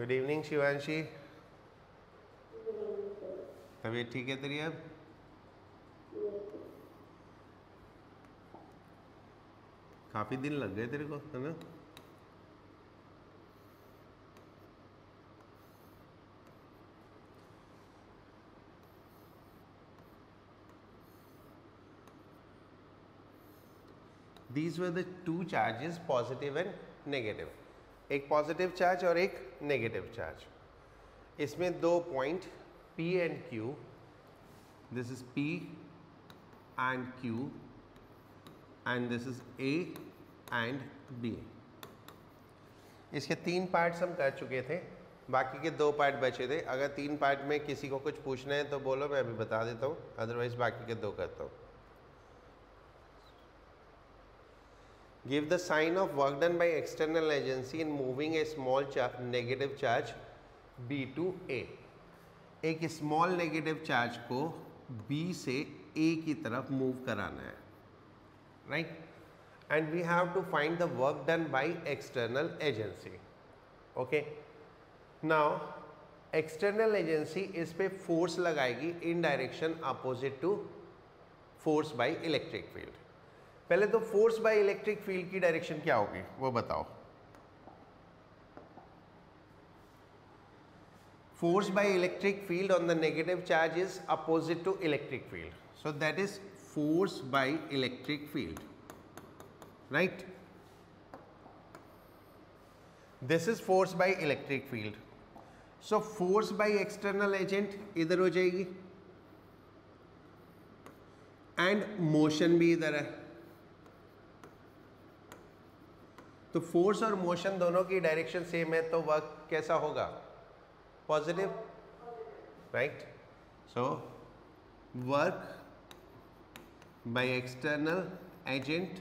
Good evening Shivanshi. तबीयत ठीक है तेरी अब? काफ़ी दिन लग गए तेरे को, है ना? These were the two charges, positive and negative. एक पॉजिटिव चार्ज और एक नेगेटिव चार्ज। इसमें दो point P and Q, this is P and Q and this is A and B। इसके तीन पार्ट्स हम कर चुके थे, बाकी के दो पार्ट बचे थे। अगर तीन पार्ट में किसी को कुछ पूछना है तो बोलो, मैं अभी बता देता हूँ, अदरवाइज बाकी के दो करता हूँ। Give the sign of work done by external agency in moving a small negative charge B to A। एक स्मॉल नेगेटिव चार्ज को B से A की तरफ मूव कराना है, right? And we have to find the work done by external agency. Okay, now external agency इस पे force लगाएगी in direction opposite to force by electric field. पहले तो फोर्स बाय इलेक्ट्रिक फील्ड की डायरेक्शन क्या होगी वो बताओ। Force by electric field on the negative charge is opposite to electric field, so that is force by electric field, right? This is force by electric field. So force by external agent इधर हो जाएगी and motion भी इधर है। तो force और motion दोनों की डायरेक्शन सेम है, तो वर्क कैसा होगा? Positive, right? So work by external agent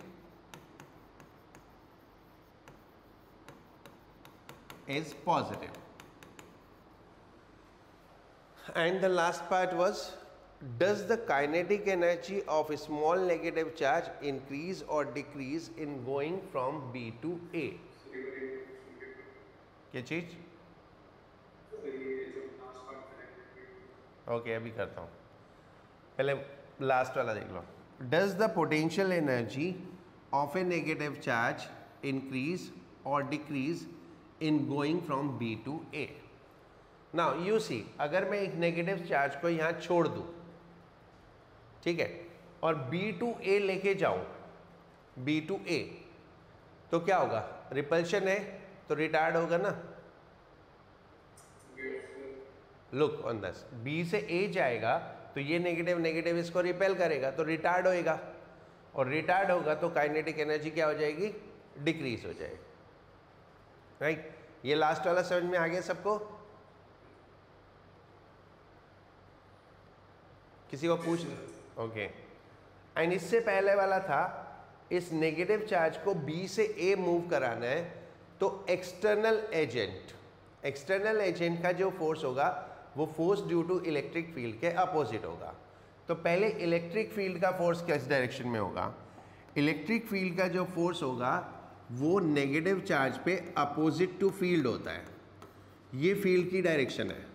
is positive. And the last part was, does the kinetic energy of a small negative charge increase or decrease in going from B to A? क्या चीज? Okay, अभी करता हूँ, पहले last वाला देख लो। Does the potential energy of a negative charge increase or decrease in going from B to A? Now you see, अगर मैं एक नेगेटिव चार्ज को यहाँ छोड़ दूँ, ठीक है, और B to A लेके जाऊँ, B to A, तो क्या होगा? रिपल्शन है तो रिटार्ड होगा ना। लुक ऑन दिस, B से A जाएगा तो ये नेगेटिव नेगेटिव इसको रिपेल करेगा तो रिटार्ड होएगा, और रिटार्ड होगा तो काइनेटिक एनर्जी क्या हो जाएगी? डिक्रीज हो जाएगी, राइट? ये लास्ट वाला समझ में आ गया सबको? किसी को पूछ? ओके। एंड इससे पहले वाला था, इस नेगेटिव चार्ज को B से A मूव कराना है, तो एक्सटर्नल एजेंट का जो फोर्स होगा वो force due to electric field के अपोजिट होगा। तो पहले इलेक्ट्रिक फील्ड का फोर्स किस डायरेक्शन में होगा? इलेक्ट्रिक फील्ड का जो फोर्स होगा वो नेगेटिव चार्ज पे अपोजिट टू फील्ड होता है, ये फील्ड की डायरेक्शन है,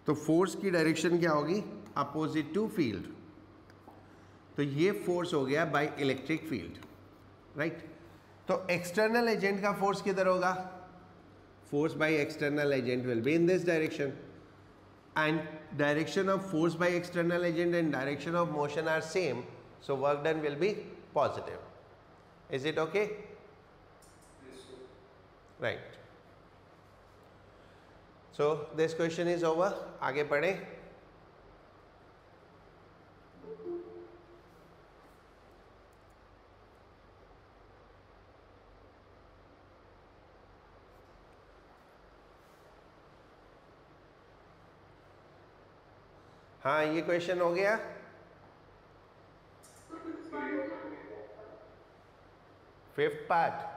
तो फोर्स की डायरेक्शन क्या होगी? Opposite to field. तो ये फोर्स हो गया बाय इलेक्ट्रिक फील्ड, राइट? तो एक्सटर्नल एजेंट का फोर्स किधर होगा? Force by external agent will be in this direction, and direction of force by external agent and direction of motion are same, so work done will be positive. Is it okay? Right. So this question is over. आगे पढ़े। हाँ, ये question हो गया। Fifth part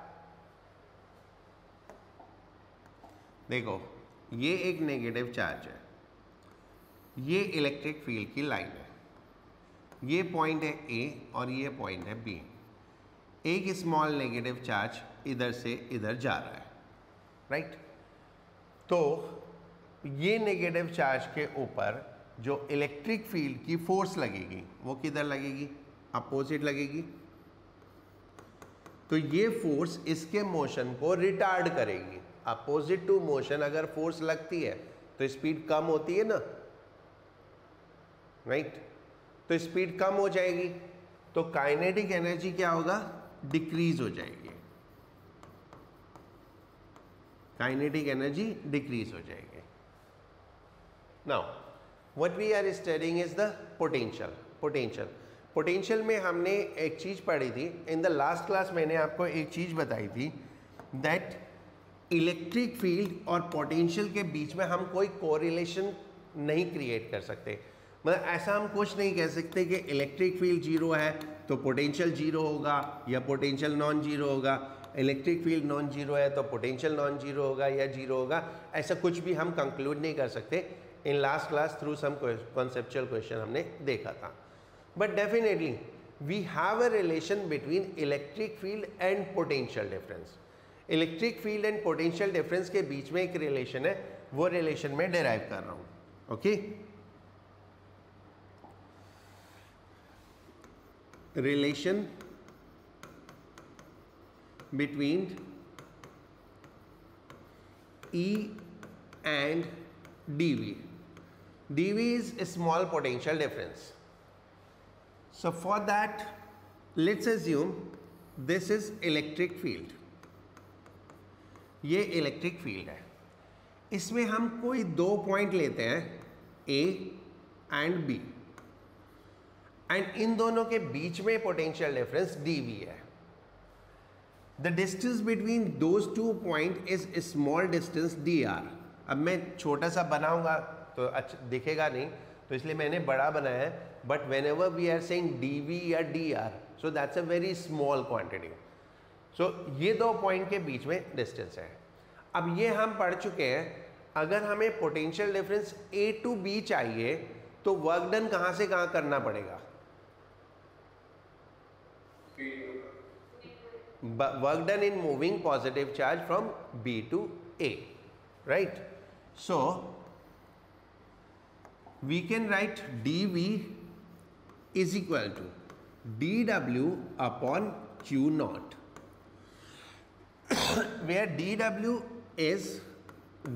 देखो, ये एक negative charge है, ये इलेक्ट्रिक फील्ड की लाइन है, ये पॉइंट है A और ये पॉइंट है B। एक स्मॉल नेगेटिव चार्ज इधर से इधर जा रहा है, राइट? तो ये नेगेटिव चार्ज के ऊपर जो इलेक्ट्रिक फील्ड की फोर्स लगेगी वो किधर लगेगी, अपोजिट लगेगी। तो ये फोर्स इसके मोशन को रिटार्ड करेगी। अपोजिट टू मोशन अगर फोर्स लगती है तो स्पीड कम होती है ना, राइट? तो स्पीड कम हो जाएगी तो काइनेटिक एनर्जी क्या होगा, डिक्रीज हो जाएगी। काइनेटिक एनर्जी डिक्रीज हो जाएगी। Now what we are studying is the potential. Potential में हमने एक चीज पढ़ी थी इन द लास्ट क्लास, मैंने आपको एक चीज बताई थी दैट इलेक्ट्रिक फील्ड और पोटेंशियल के बीच में हम कोई कोरिलेशन नहीं क्रिएट कर सकते। मतलब ऐसा हम कुछ नहीं कह सकते कि इलेक्ट्रिक फील्ड जीरो है तो पोटेंशियल जीरो होगा या पोटेंशियल नॉन जीरो होगा, इलेक्ट्रिक फील्ड नॉन जीरो है तो पोटेंशियल नॉन जीरो होगा या जीरो होगा। ऐसा कुछ भी हम कंक्लूड नहीं कर सकते। In last class through some conceptual question हमने देखा था। But definitely we have a relation between electric field and potential difference. Electric field and potential difference के बीच में एक रिलेशन है, वो रिलेशन में डिराइव कर रहा हूँ। Okay, relation between E and dV. dV is a small potential difference. So for that, let's assume this is electric field. ये इलेक्ट्रिक फील्ड है, इसमें हम कोई दो पॉइंट लेते हैं A एंड B, एंड इन दोनों के बीच में पोटेंशियल डिफरेंस dV है। The distance between those two point is small distance dr। अब मैं छोटा सा बनाऊंगा तो अच्छा दिखेगा नहीं, तो इसलिए मैंने बड़ा बनाया है। But whenever we are saying dV या dr, so that's a very small quantity. So ये दो पॉइंट के बीच में डिस्टेंस है। अब ये हम पढ़ चुके हैं, अगर हमें potential difference A to B चाहिए तो वर्क डन कहाँ से कहाँ करना पड़ेगा, work done in moving positive charge from B to A, right? So we can write dV is equal to dW upon Q naught, where dW is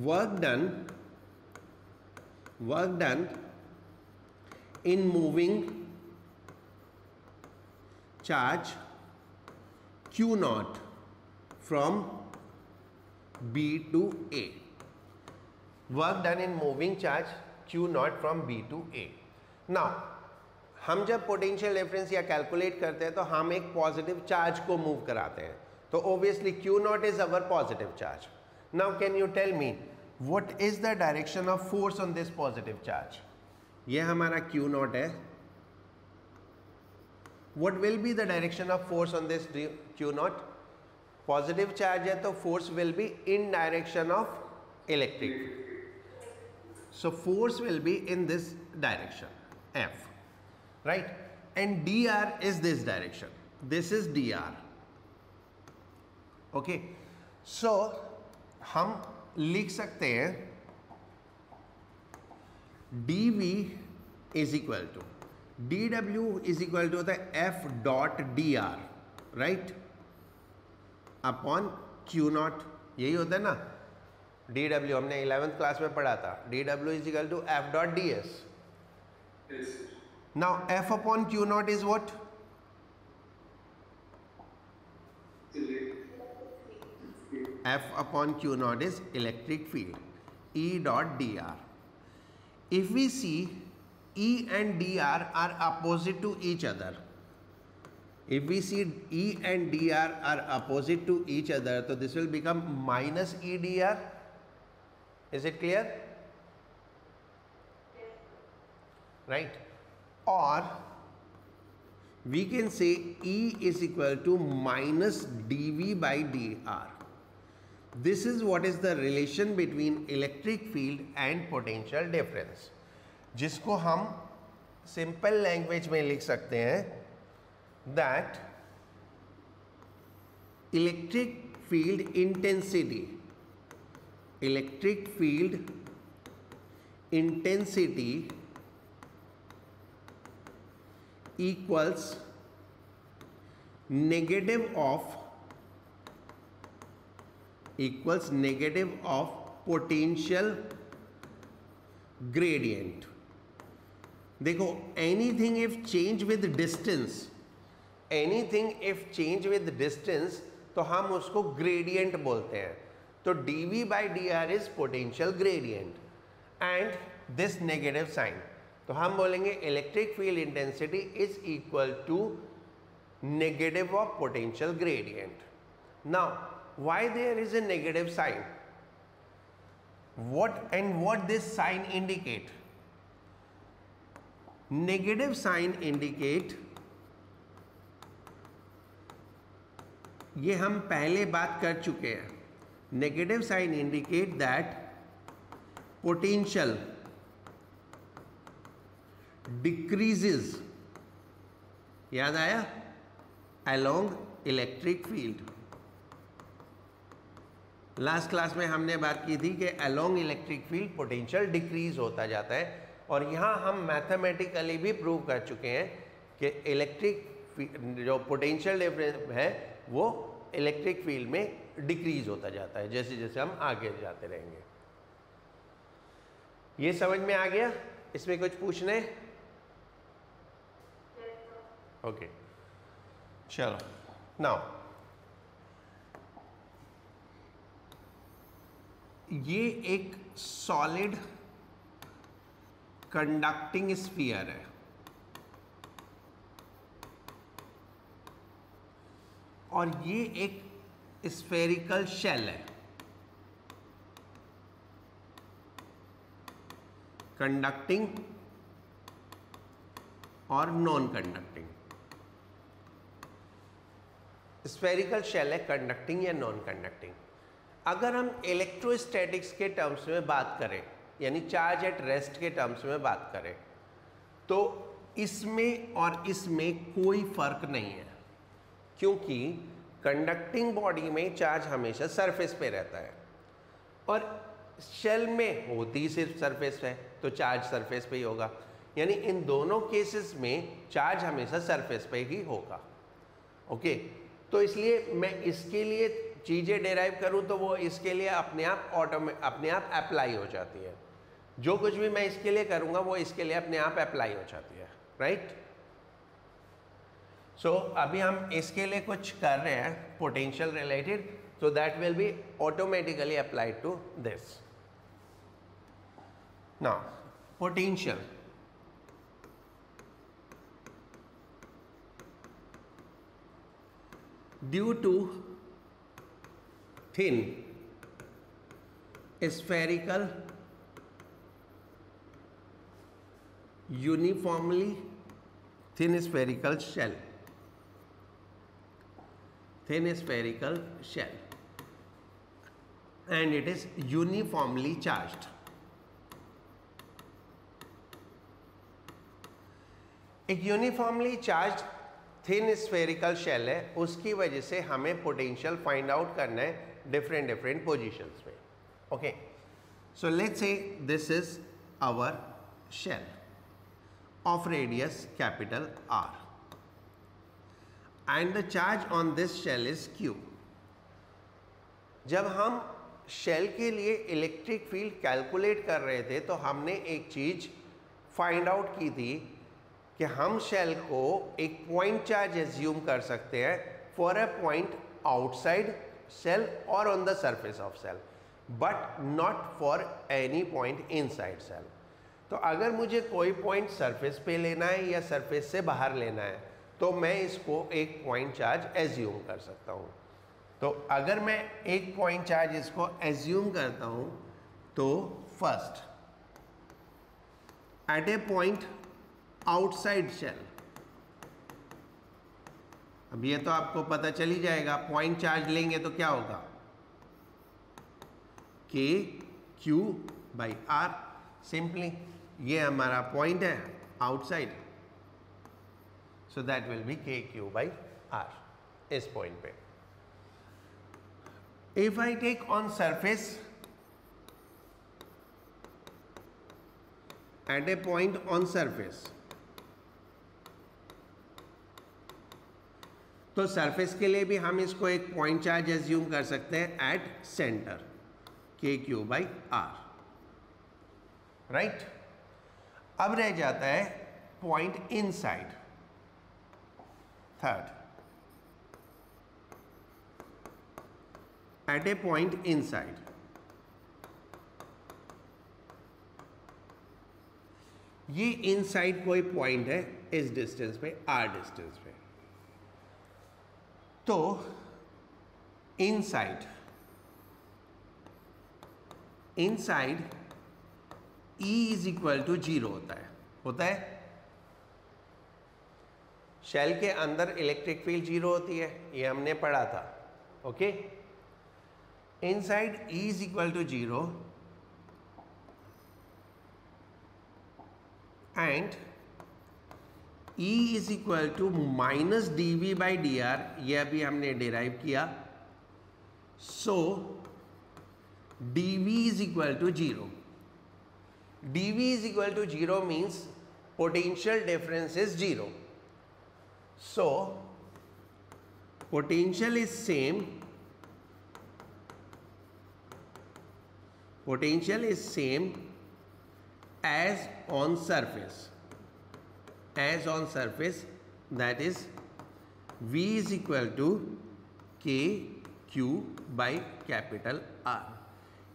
work done in moving charge Q naught from B to A. Work done in moving charge Q naught from B to A. Now, हम जब potential difference या calculate करते हैं तो हम एक positive charge को move कराते हैं, तो obviously Q naught is our positive charge. Now can you tell me what is the direction of force on this positive charge? ये हमारा Q naught है। What will be the direction of force on this Q naught? Positive charge है तो force will be in direction of electric field. So force will be in this direction, F, right? And dr is this direction. This is dr. Okay. So हम लिख सकते हैं dV is equal to dW is equal to the F dot dr, right, upon Q naught। यही होता है ना, dW हमने 11th class में पढ़ा था, dW is equal to F dot ds। Yes. Now F upon Q naught is what? F upon Q naught is electric field, E dot dr. If we see E and dr are opposite to each other, if we see E and dr are opposite to each other, so this will become minus E dr. Is it clear? Right? Or we can say E is equal to minus dV by dr. This is what is the relation between electric field and potential difference, जिसको हम simple language में लिख सकते हैं that electric field intensity electric field intensity equals negative of potential gradient. देखो, anything if change with distance, तो हम उसको ग्रेडियंट बोलते हैं। तो dv by dr is potential gradient and this negative sign, तो हम बोलेंगे electric field intensity is equal to negative of potential gradient. Now why there is a negative sign? What this sign indicate? Negative sign indicate, ये हम पहले बात कर चुके हैं। Negative sign indicate that potential decreases, याद आया, along electric field। Last class में हमने बात की थी कि along electric field potential decrease होता जाता है, और यहाँ हम मैथमेटिकली भी प्रूव कर चुके हैं कि इलेक्ट्रिक जो पोटेंशियल डिफरेंस है वो इलेक्ट्रिक फील्ड में डिक्रीज होता जाता है जैसे जैसे हम आगे जाते रहेंगे। ये समझ में आ गया? इसमें कुछ पूछने? ओके, चलो नाउ ये एक सॉलिड कंडक्टिंग स्फीयर है और ये एक स्फेरिकल शेल है। कंडक्टिंग और नॉन कंडक्टिंग। स्फेरिकल शेल है, कंडक्टिंग या नॉन कंडक्टिंग। अगर हम इलेक्ट्रोस्टैटिक्स के टर्म्स में बात करें, यानी चार्ज एट रेस्ट के टर्म्स में बात करें, तो इसमें और इसमें कोई फर्क नहीं है, क्योंकि कंडक्टिंग बॉडी में चार्ज हमेशा सरफेस पे रहता है और शेल में होती सिर्फ सरफेस है, तो चार्ज सरफेस पे ही होगा। यानी इन दोनों केसेस में चार्ज हमेशा सरफेस पे ही होगा। ओके, तो इसलिए मैं इसके लिए चीज़ें डेराइव करूं तो वो इसके लिए अपने आप अप्लाई हो जाती है। जो कुछ भी मैं इसके लिए करूंगा वो इसके लिए अपने आप अप्लाई हो जाती है, राइट? सो अभी हम इसके लिए कुछ कर रहे हैं potential related, so that will be automatically applied to this. Now, potential. Due to thin spherical uniformly thin spherical shell, and it is uniformly charged. एक uniformly charged thin spherical shell है, उसकी वजह से हमें पोटेंशियल फाइंड आउट करना है different positions में। Okay, so let's say this is our shell of radius capital R and the charge on this shell is Q. जब हम शेल के लिए इलेक्ट्रिक फील्ड कैलकुलेट कर रहे थे तो हमने एक चीज़ फाइंड आउट की थी कि हम शेल को एक पॉइंट चार्ज एज्यूम कर सकते हैं for a point outside shell और on the surface of shell, but not for any point inside shell. तो अगर मुझे कोई पॉइंट सरफेस पे लेना है या सरफेस से बाहर लेना है तो मैं इसको एक पॉइंट चार्ज एज्यूम कर सकता हूँ। तो अगर मैं एक पॉइंट चार्ज इसको एज्यूम करता हूँ तो first eight a point outside shell, अब ये तो आपको पता चल ही जाएगा, पॉइंट चार्ज लेंगे तो क्या होगा, k Q by are. Simply ये हमारा पॉइंट है outside, so that will be K Q by R इस पॉइंट पे। If I take on surface at a point on surface, तो सरफेस के लिए भी हम इसको एक पॉइंट चार्ज एज्यूम कर सकते हैं एट सेंटर KQ/R, राइट। अब रह जाता है point inside, third, at a point inside, ये इनसाइड कोई पॉइंट है इस डिस्टेंस पे, R डिस्टेंस पे। तो inside E is equal to 0 होता है। शेल के अंदर इलेक्ट्रिक फील्ड 0 होती है, ये हमने पढ़ा था, okay. Inside E is equal to 0 and E is equal to minus dV/dr, ये अभी हमने डिराइव किया। So dV is equal to 0। dV is equal to 0 means potential difference is 0. So potential is same as on surface, that is V is equal to KQ/R,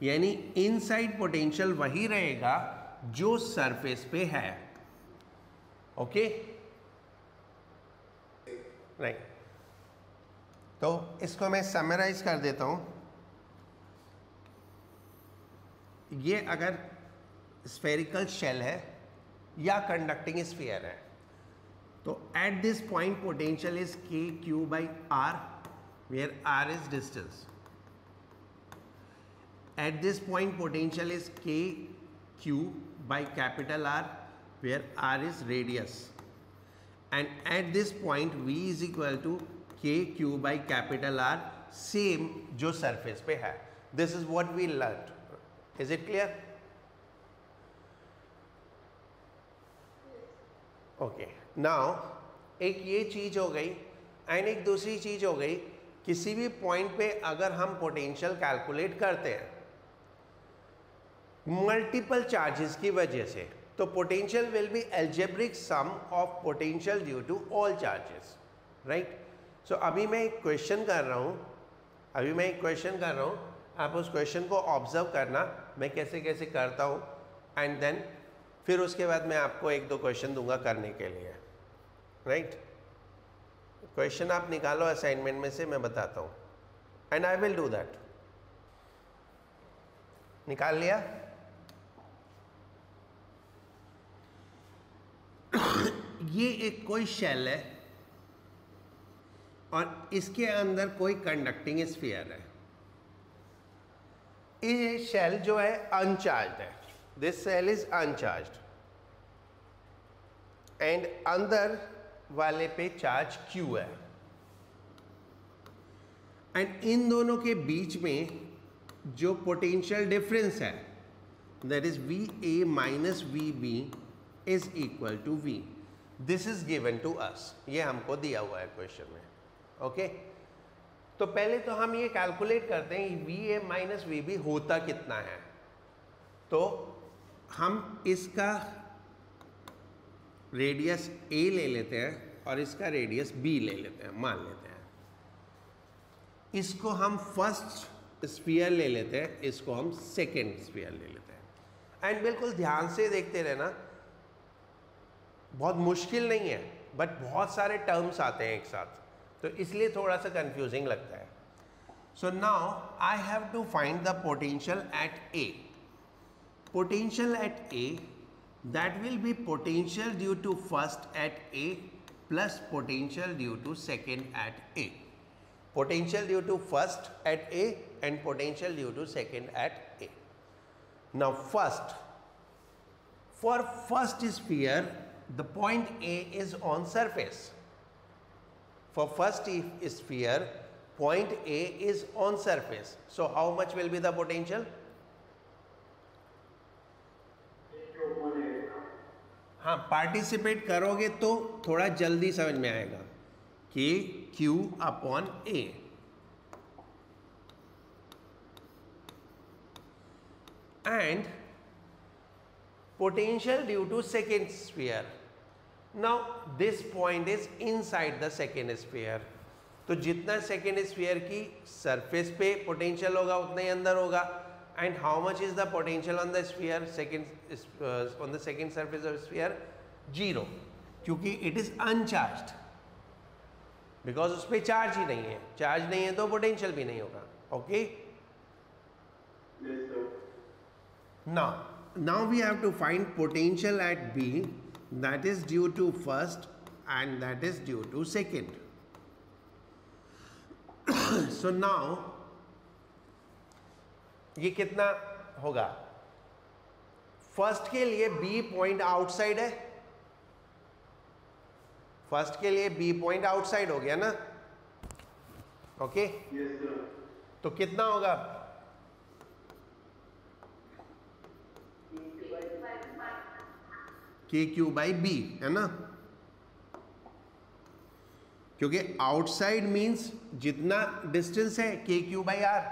यानी inside potential वही रहेगा जो surface पे है, okay, right. तो इसको मैं summarise कर देता हूं। ये अगर स्फेरिकल शेल है या कंडक्टिंग स्फीयर है, तो at this point potential is KQ/R, where R is distance. At this point potential is KQ/R, where R is radius, and at this point V is equal to KQ/R, same जो surface पे है। This is what we learned. Is it clear? Okay. Now एक ये चीज हो गई and एक दूसरी चीज हो गई, किसी भी पॉइंट पे अगर हम पोटेंशियल कैलकुलेट करते हैं मल्टीपल चार्जेस की वजह से, तो potential will be algebraic sum of potential due to all charges, right. So अभी मैं एक क्वेश्चन कर रहा हूँ, आप उस क्वेश्चन को ऑब्जर्व करना, मैं कैसे कैसे करता हूँ, एंड देन फिर उसके बाद मैं आपको एक दो क्वेश्चन दूंगा करने के लिए, राइट। क्वेश्चन आप निकालो असाइनमेंट में से, मैं बताता हूँ, and I will do that. निकाल लिया? ये एक कोई शेल है और इसके अंदर कोई कंडक्टिंग स्फीयर है। ये शेल जो है अनचार्ज्ड है, this shell is uncharged, and अंदर वाले पे चार्ज Q है, एंड इन दोनों के बीच में जो पोटेंशियल डिफरेंस है, that is VA minus VB is equal to V। This is given to us, ये हमको दिया हुआ है क्वेश्चन में, ओके। तो पहले तो हम ये कैलकुलेट करते हैं VA माइनस VB होता कितना है। तो हम इसका रेडियस A ले लेते हैं और इसका रेडियस B ले लेते हैं, मान लेते हैं। इसको हम फर्स्ट स्फीयर ले लेते हैं, इसको हम सेकेंड स्फीयर ले लेते हैं। एंड बिल्कुल ध्यान से देखते रहना, बहुत मुश्किल नहीं है, बट बहुत सारे टर्म्स आते हैं एक साथ, तो इसलिए थोड़ा सा कंफ्यूजिंग लगता है। So now I have to find the potential at A। Potential at A, that will be potential due to first at A plus potential due to second at A. Potential due to first at A and potential due to second at A. Now first, for first sphere, the point A is on surface. For first sphere, point A is on surface. So how much will be the potential? हाँ, participate करोगे तो थोड़ा जल्दी समझ में आएगा। के q upon A, and potential due to second sphere. Now this point is inside the second sphere. तो जितना सेकेंड स्फीयर की सरफेस पे पोटेंशियल होगा उतना ही अंदर होगा. And how much is the potential on the sphere second on the second surface of sphere? 0, क्योंकि it is uncharged, because उस पर चार्ज ही नहीं है. चार्ज नहीं है तो पोटेंशियल भी नहीं होगा. Okay, now we have to find potential at B, that is due to first and that is due to second. So now ये कितना होगा? फर्स्ट के लिए B पॉइंट आउटसाइड है. फर्स्ट के लिए B पॉइंट आउटसाइड हो गया ना. ओके, तो कितना होगा? के क्यू बाई बी, है ना, क्योंकि आउटसाइड मीन्स जितना डिस्टेंस है के क्यू बाई आर,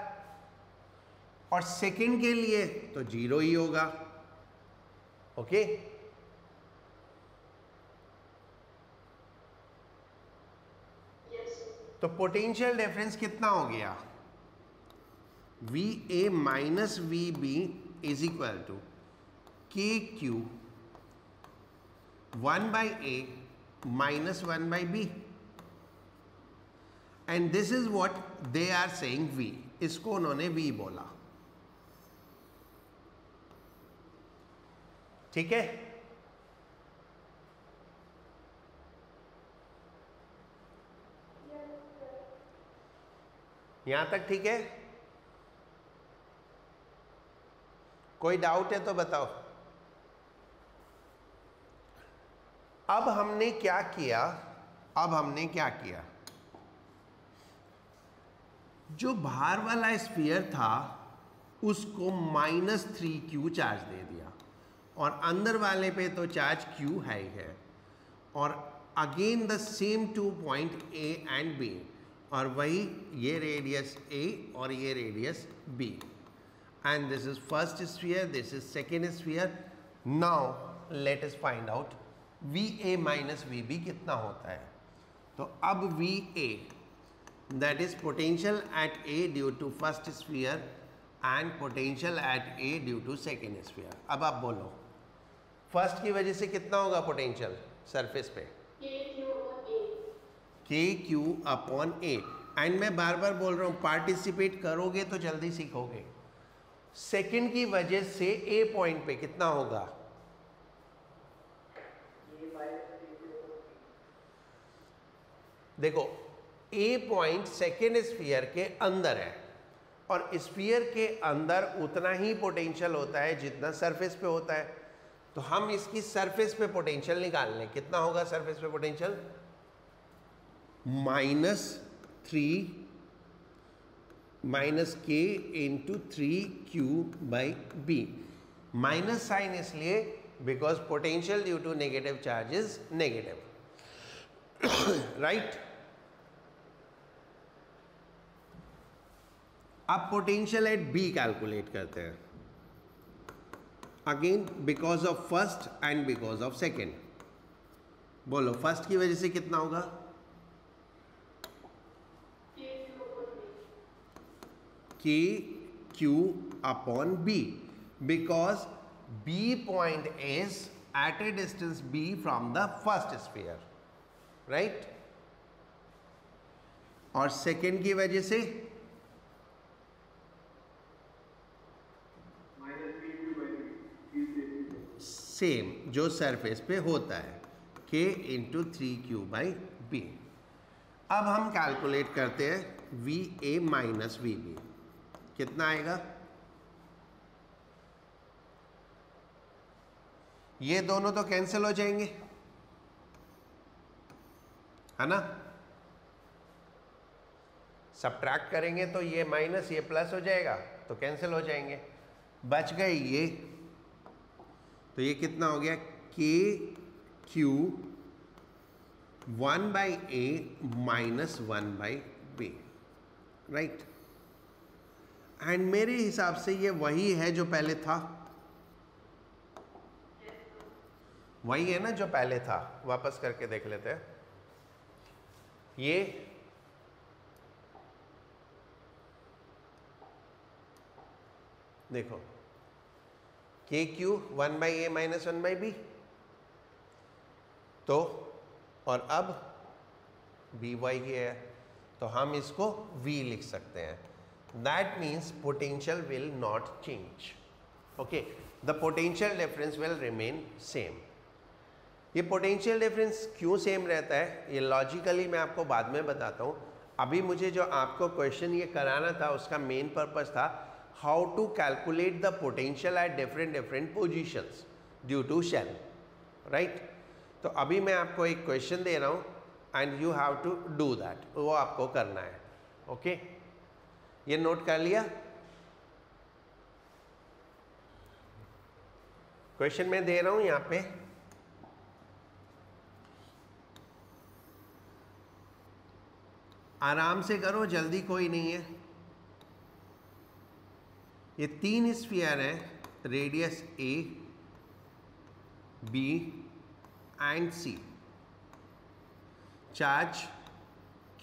और सेकेंड के लिए तो 0 ही होगा. ओके, तो पोटेंशियल डिफरेंस कितना हो गया? V A minus V B is equal to K Q 1 by A minus 1 by B, and this is what they are saying V. इसको उन्होंने V बोला. ठीक है, यहां तक ठीक है? कोई डाउट है तो बताओ. अब हमने क्या किया? जो बाहर वाला स्फीयर था उसको -3Q चार्ज दे दिया, और अंदर वाले पे तो चार्ज Q है ही है, और again the same 2 point A and B, और वही ये रेडियस A और ये radius B, and this is first sphere, this is second sphere. Now let us find out V A minus V B कितना होता है. तो अब V A, that is potential at A due to first sphere and potential at A due to second sphere. अब आप बोलो, first की वजह से कितना होगा पोटेंशियल सरफेस पे? के क्यू अपॉन ए. एंड मैं बार बार बोल रहा हूँ, पार्टिसिपेट करोगे तो जल्दी सीखोगे. सेकेंड की वजह से ए पॉइंट पे कितना होगा? देखो, ए पॉइंट सेकेंड स्फीयर के अंदर है, और स्फीयर के अंदर उतना ही पोटेंशियल होता है जितना सरफेस पे होता है. तो हम इसकी सरफेस पे पोटेंशियल निकाल लें. कितना होगा सरफेस पे potential? -3 minus k into 3Q by b. Minus sign इसलिए because potential due to negative charge is negative. Right. अब पोटेंशियल एट बी कैलकुलेट करते हैं. Again because of first and because of second. बोलो, first की वजह से कितना होगा? K q upon b, because b point is at a distance b from the first sphere, right. और सेकेंड की वजह से सेम जो सरफेस पे होता है, k into 3Q by B. अब हम कैलकुलेट करते हैं V A minus V B. कितना आएगा? ये दोनों तो कैंसिल हो जाएंगे, है ना. सब्ट्रैक्ट करेंगे तो ये माइनस ये प्लस हो जाएगा, तो कैंसिल हो जाएंगे. बच गए ये, तो ये कितना हो गया? के Q 1 by A minus 1 by B, right. And मेरे हिसाब से ये वही है जो पहले था, वही है ना जो पहले था। वापस करके देख लेते हैं। ये देखो K Q 1 by A minus 1 by B, तो और अब बी वाई है, तो हम इसको v लिख सकते हैं। That means potential will not change, okay, the potential difference will remain same. ये पोटेंशियल डिफरेंस क्यों सेम रहता है ये लॉजिकली मैं आपको बाद में बताता हूँ। अभी मुझे जो आपको क्वेश्चन ये कराना था उसका मेन पर्पस था how to calculate the potential at different positions due to shell, right. तो अभी मैं आपको एक क्वेश्चन दे रहा हूँ and you have to do that, वो आपको करना है, ओके। ये नोट कर लिया। क्वेश्चन मैं दे रहा हूँ यहाँ पे, आराम से करो, जल्दी कोई नहीं है। ये 3 स्फीयर हैं, radius A, B and C, charge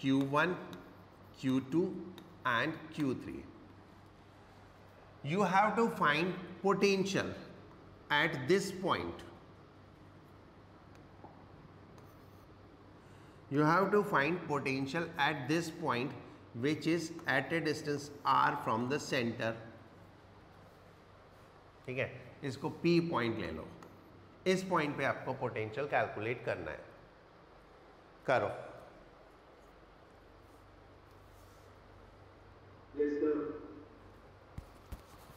Q1, Q2 and Q3. You have to find potential at this point. You have to find potential at this point which is at a distance r from the center. ठीक है, इसको P point ले लो। इस point पे आपको potential calculate करना है, करो। Yes, sir.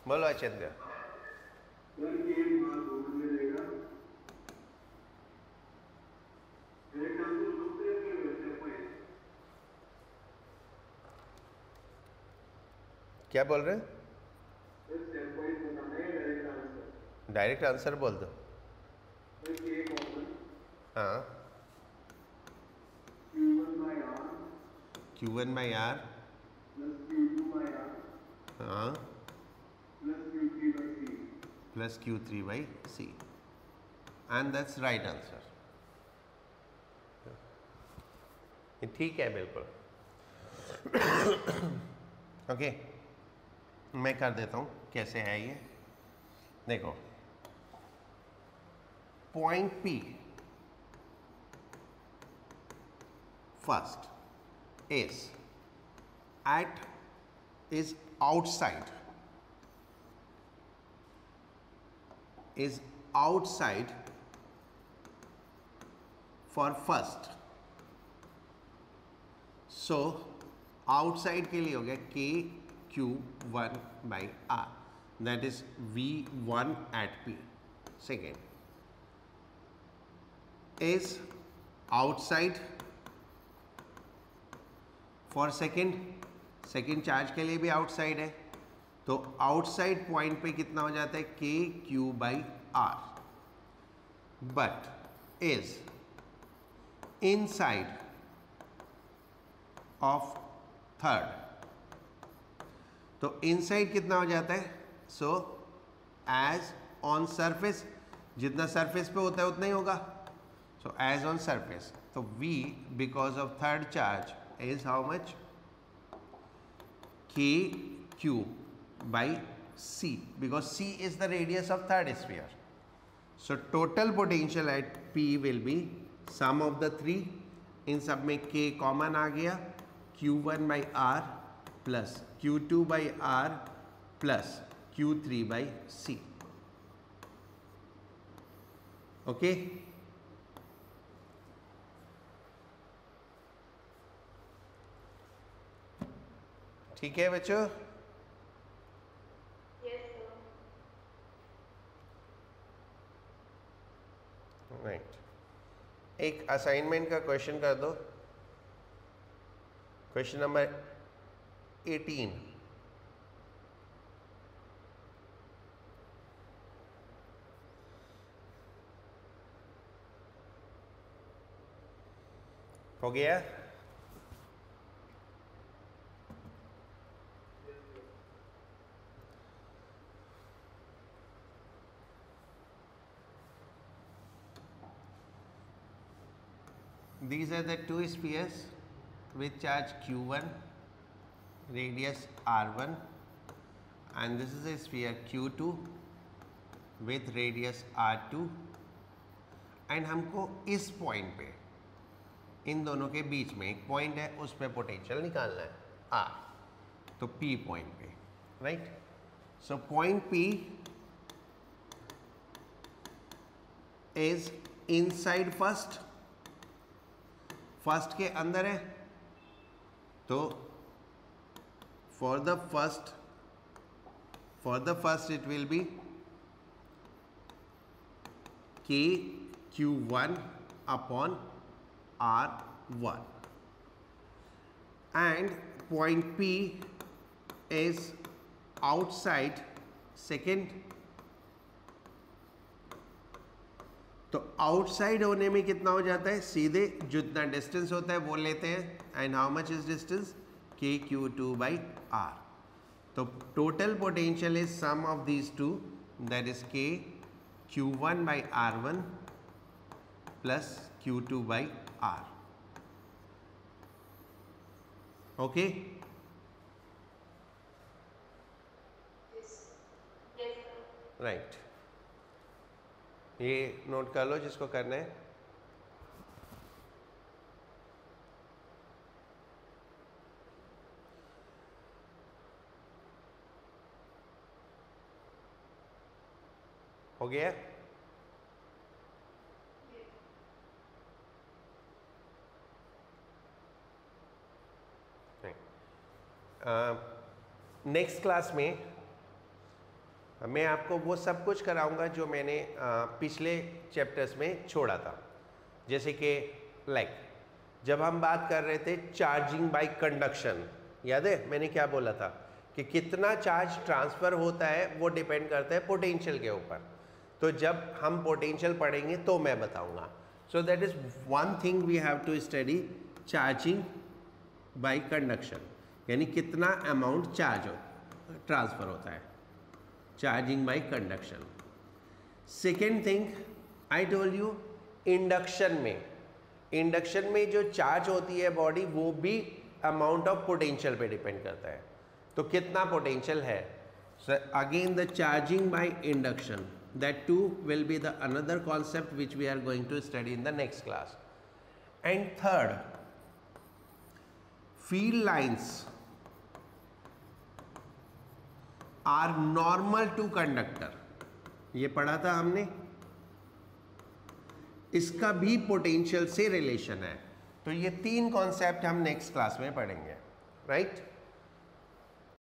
बोलो अचिंत्य। क्या बोल रहे हैं? डायरेक्ट आंसर बोल दो। हाँ, Q1 by R हाँ plus Q3 by C, and that's right answer. ठीक है, बिल्कुल। ओके, मैं कर देता हूँ कैसे है ये। देखो, point P first is outside for first, so outside के लिए हो गया KQ1 by R, that is V1 at P. Second is outside for second charge के लिए भी आउटसाइड है, तो आउटसाइड पॉइंट पे कितना हो जाता है KQ by R, but is inside of third, तो इनसाइड कितना हो जाता है, सो एज ऑन सरफेस, जितना सरफेस पे होता है उतना ही होगा, सो एज ऑन सरफेस, तो V because of third charge is how much? KQ by C, because C is the radius of third sphere. So total potential at P will be sum of the three, इन सब में K common आ गया, Q1 by R plus Q2 by R plus Q3 by C. Okay? ठीक है बच्चों? Yes, sir. Right, एक assignment का question कर दो, क्वेश्चन नंबर 18। हो गया? These are the two spheres with charge q1, radius r1, and this is a sphere q2 with radius r2, and हमको इस पॉइंट पे, इन दोनों के बीच में एक पॉइंट है, उस पे पोटेंशियल निकालना है r, तो p पॉइंट पे, right? So point p is inside first के अंदर है, तो for the first it will be k q1 upon r1, and point P is outside second, तो आउटसाइड होने में कितना हो जाता है, सीधे जितना डिस्टेंस होता है वो लेते हैं, and how much is distance, k q2 by r, तो total potential is sum of these two, that is k q1 by r1 plus q2 by r. Okay? Right. ये नोट कर लो जिसको करना है. हो गया? नेक्स्ट क्लास में मैं आपको वो सब कुछ कराऊंगा जो मैंने पिछले चैप्टर्स में छोड़ा था, जैसे कि जब हम बात कर रहे थे चार्जिंग बाय कंडक्शन, याद है मैंने क्या बोला था कि कितना चार्ज ट्रांसफ़र होता है वो डिपेंड करता है पोटेंशियल के ऊपर, तो जब हम पोटेंशियल पढ़ेंगे तो मैं बताऊंगा. So that is one thing we have to study, charging by conduction, यानी कितना अमाउंट चार्ज ट्रांसफ़र होता है, charging by conduction. Second thing I told you, induction में जो चार्ज होती है बॉडी वो भी अमाउंट ऑफ पोटेंशियल पे डिपेंड करता है, तो कितना पोटेंशियल है. Again the charging by induction, that too will be the another concept which we are going to study in the next class. And third, field lines are normal to conductor, ये पढ़ा था हमने, इसका भी potential से relation है, तो ये तीन कॉन्सेप्ट हम नेक्स्ट क्लास में पढ़ेंगे, राइट?